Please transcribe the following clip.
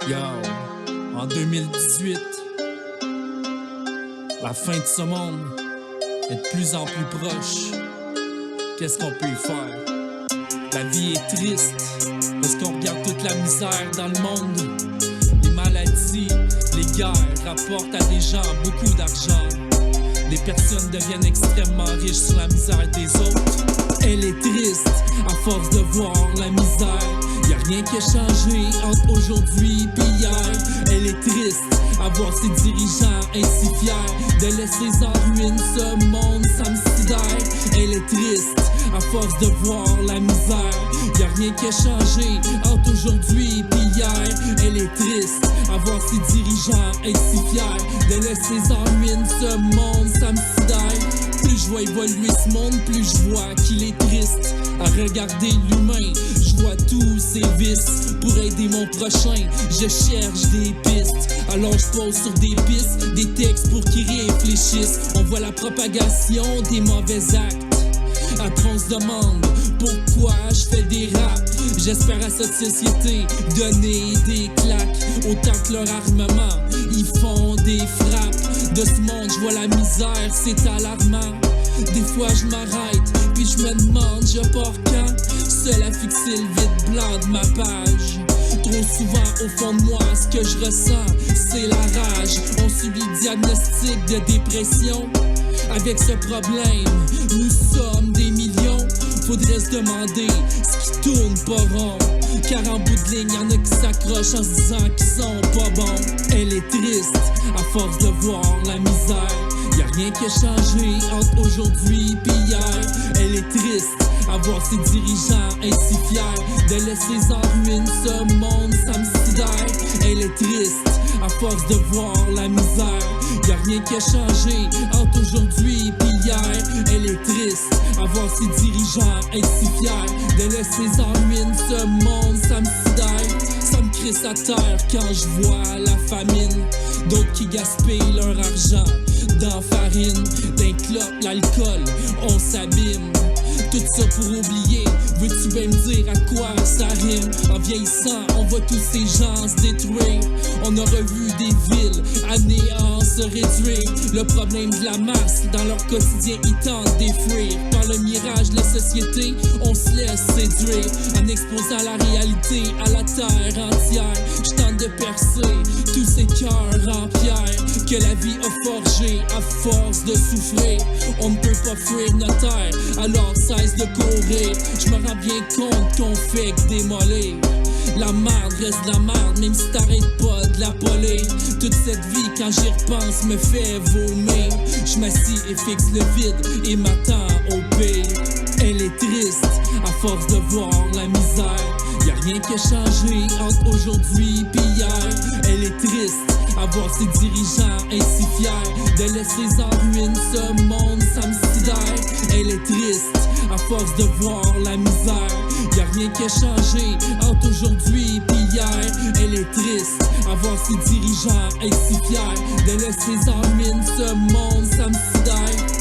Yo, en 2018, la fin de ce monde est de plus en plus proche. Qu'est-ce qu'on peut y faire? La vie est triste parce qu'on regarde toute la misère dans le monde. Les maladies, les guerres rapportent à des gens beaucoup d'argent. Les personnes deviennent extrêmement riches sur la misère des autres. Elle est triste à force de voir la misère. Y'a rien qui a changé entre aujourd'hui et hier. Elle est triste à voir ses dirigeants ainsi fiers de laisser en ruine ce monde, ça me sidère. Elle est triste à force de voir la misère. Y'a rien qui a changé entre aujourd'hui et hier. Elle est triste à voir ses dirigeants ainsi fiers de laisser en ruine ce monde, ça me sidère. Plus je vois évoluer ce monde, plus je vois qu'il est triste. À regarder l'humain, je vois tous ses vices. Pour aider mon prochain, je cherche des pistes. Alors je pose sur des pistes, des textes pour qu'ils réfléchissent. On voit la propagation des mauvais actes. Après on se demande pourquoi je fais des raps. J'espère à cette société donner des claques. Autant que leur armement, ils font des frappes. De ce monde, je vois la misère, c'est alarmant. Des fois je m'arrête, puis je me demande, je pars quand? Seul à fixer le vide blanc de ma page. Trop souvent au fond de moi, ce que je ressens, c'est la rage. On subit le diagnostic de dépression. Avec ce problème, nous sommes des millions. Faudrait se demander ce qui tourne pas rond. Car en bout de ligne, y'en a qui s'accrochent en se disant qu'ils sont pas bons. Elle est triste à force de voir la misère. Y'a rien qui a changé entre aujourd'hui et hier. Elle est triste à voir ses dirigeants ainsi fiers de laisser en ruine ce monde, ça me sidère. Elle est triste à force de voir la misère. Y'a rien qui a changé entre aujourd'hui et hier. Elle est triste à voir ses dirigeants ainsi fiers de laisser en ruine ce monde, ça me sidère. Ça me crisse à terre quand je vois la famine. D'autres qui gaspillent leur argent dans farine, d'un clope, l'alcool, on s'abîme. Tout ça pour oublier, veux-tu bien me dire à quoi ça rime? En vieillissant, on voit tous ces gens se détruire. On aura vu des villes à néant se réduire. Le problème de la masse, dans leur quotidien, ils tentent d'enfuir. Par le mirage de la société, on se laisse séduire. En exposant la réalité à la terre entière, je tente de percer tous ces cœurs en pierre que la vie a forgé à force de souffrir. On ne peut pas fuir notre terre, alors cesse de courir. Je me rends bien compte qu'on fait que démolir. La merde reste la merde, même si t'arrêtes pas de la polir. Toute cette vie, quand j'y repense, me fait vomir. Je m'assis et fixe le vide et m'attends au pire. Elle est triste à force de voir la misère. Y'a rien qui a changé entre aujourd'hui et hier. Elle est triste à voir ses dirigeants ainsi fiers de laisser en ruine ce monde, ça me sidère. Elle est triste à force de voir la misère. Y'a rien qui a changé entre aujourd'hui et hier. Elle est triste à voir ses dirigeants ainsi fiers de laisser en ruine ce monde, ça me sidère.